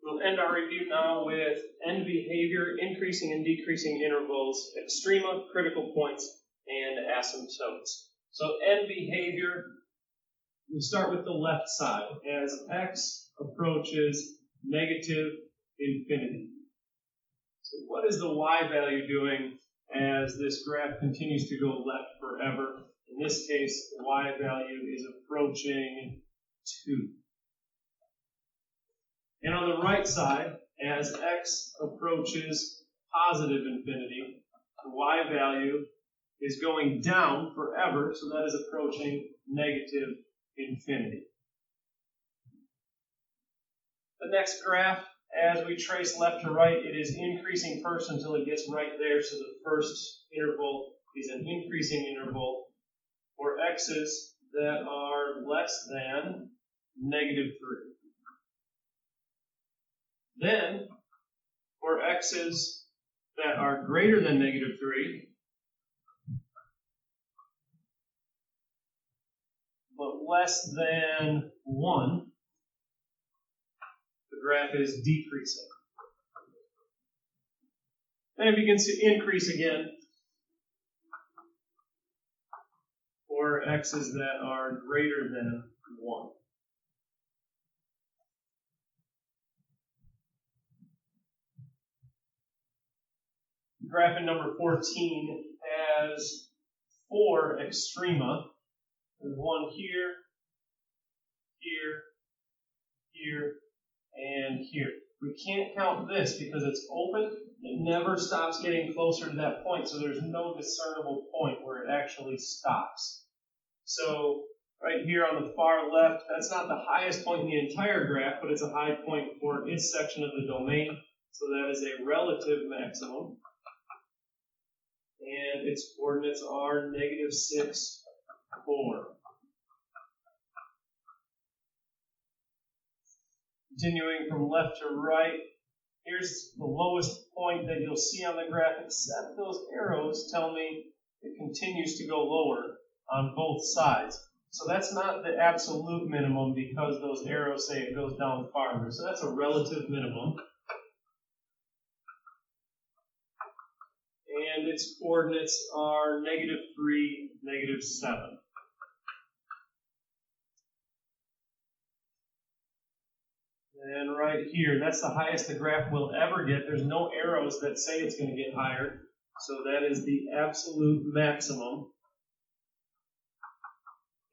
We'll end our review now with end behavior, increasing and decreasing intervals, extrema, critical points, and asymptotes. So end behavior, we start with the left side as x approaches negative infinity. So what is the y value doing as this graph continues to go left forever? In this case, the y value is approaching 2. And on the right side, as x approaches positive infinity, the y value is going down forever, so that is approaching negative infinity. The next graph, as we trace left to right, it is increasing first until it gets right there, so the first interval is an increasing interval for x's that are less than negative 3. Then, for x's that are greater than negative 3, but less than 1, the graph is decreasing. Then it begins to increase again for x's that are greater than 1. Graph in number 14 has 4 extrema. There's one here, here, here, and here. We can't count this because it's open. It never stops getting closer to that point, so there's no discernible point where it actually stops. So right here on the far left, that's not the highest point in the entire graph, but it's a high point for its section of the domain. So that is a relative maximum. And its coordinates are negative 6, 4. Continuing from left to right, here's the lowest point that you'll see on the graph, except those arrows tell me it continues to go lower on both sides. So that's not the absolute minimum because those arrows say it goes down farther. So that's a relative minimum. And its coordinates are negative 3, negative 7. And right here, that's the highest the graph will ever get. There's no arrows that say it's going to get higher. So that is the absolute maximum.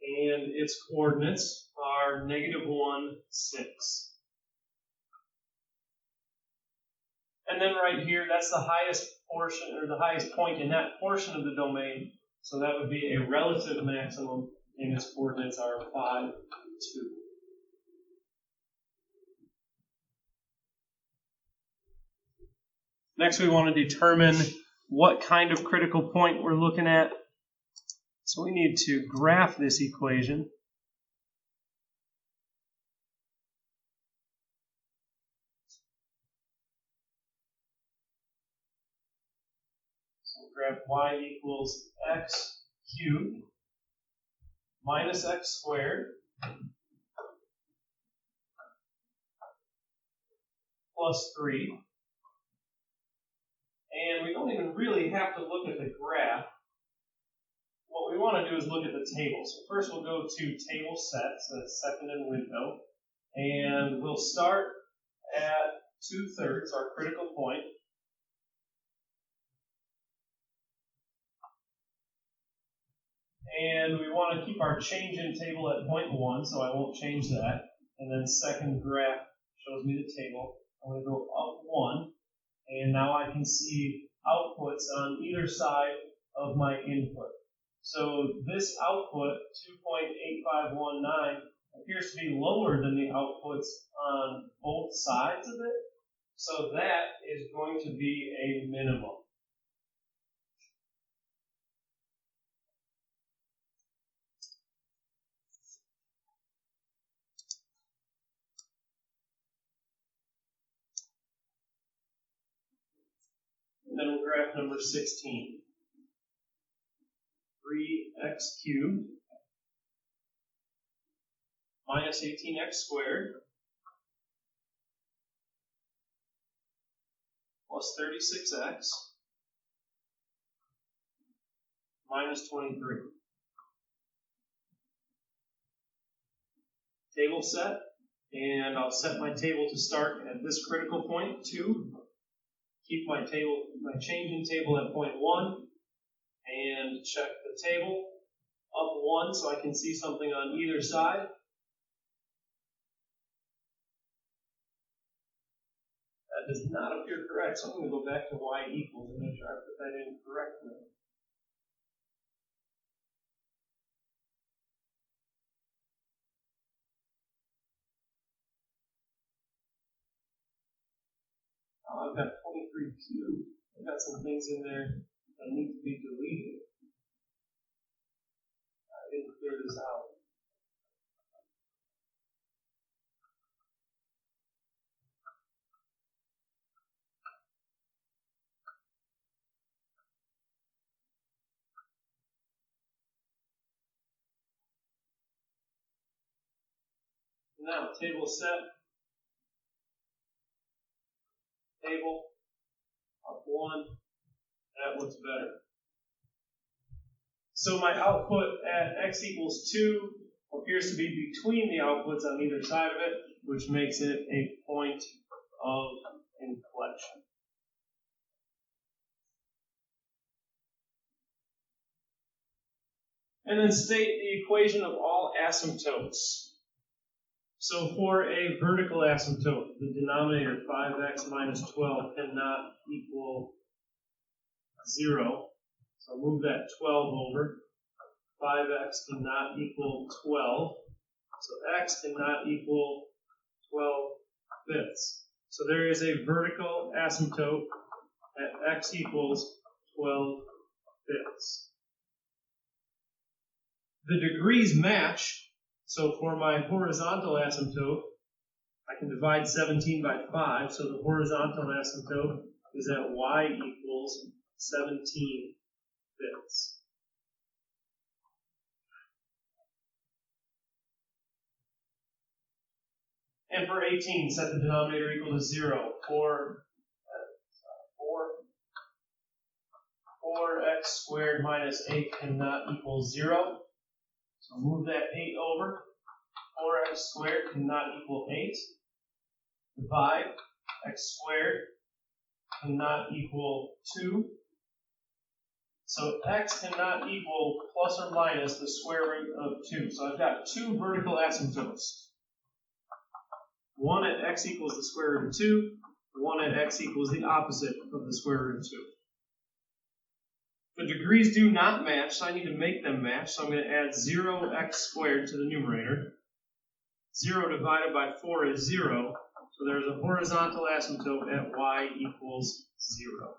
And its coordinates are negative 1, 6. And then right here, that's the highest portion, or the highest point in that portion of the domain. So that would be a relative maximum, and its coordinates are 5, 2. Next, we want to determine what kind of critical point we're looking at. So we need to graph this equation. So we'll graph y equals x cubed minus x squared plus 3. And we don't even really have to look at the graph. What we want to do is look at the table. So first we'll go to table set, so that's second in window. And we'll start at 2/3, our critical point. And we want to keep our change in table at 0.1, so I won't change that. And then second graph shows me the table. I'm going to go up 1. And now I can see outputs on either side of my input. So this output, 2.8519, appears to be lower than the outputs on both sides of it. So that is going to be a minimum. And then we'll graph number 16. 3x cubed minus 18x squared plus 36x minus 23. Table set, and I'll set my table to start at this critical point, 2. Keep my change in table at point 1, and check the table up 1 so I can see something on either side. That does not appear correct, so I'm going to go back to y equals and make sure I put that in correctly. I've got 23 cubed. I've got some things in there that need to be deleted. I didn't clear this out. Now, table set. Table up 1. That looks better. So my output at x equals 2 appears to be between the outputs on either side of it, which makes it a point of inflection. And then state the equation of all asymptotes. So for a vertical asymptote, the denominator 5x minus 12 cannot equal 0. So move that 12 over. 5x cannot equal 12. So x cannot equal 12 fifths. So there is a vertical asymptote at x equals 12 fifths. The degrees match. So for my horizontal asymptote, I can divide 17 by 5. So the horizontal asymptote is at y equals 17 fifths. And for 18, set the denominator equal to 0. 4x squared minus 8 cannot equal 0. So move that 8 over. 4x squared cannot equal 8. Divide. X squared cannot equal 2. So x cannot equal plus or minus the square root of 2. So I've got 2 vertical asymptotes. One at x equals the square root of 2. One at x equals the opposite of the square root of 2. The degrees do not match, so I need to make them match. So I'm going to add 0x squared to the numerator. 0 divided by 4 is 0. So there's a horizontal asymptote at y equals 0.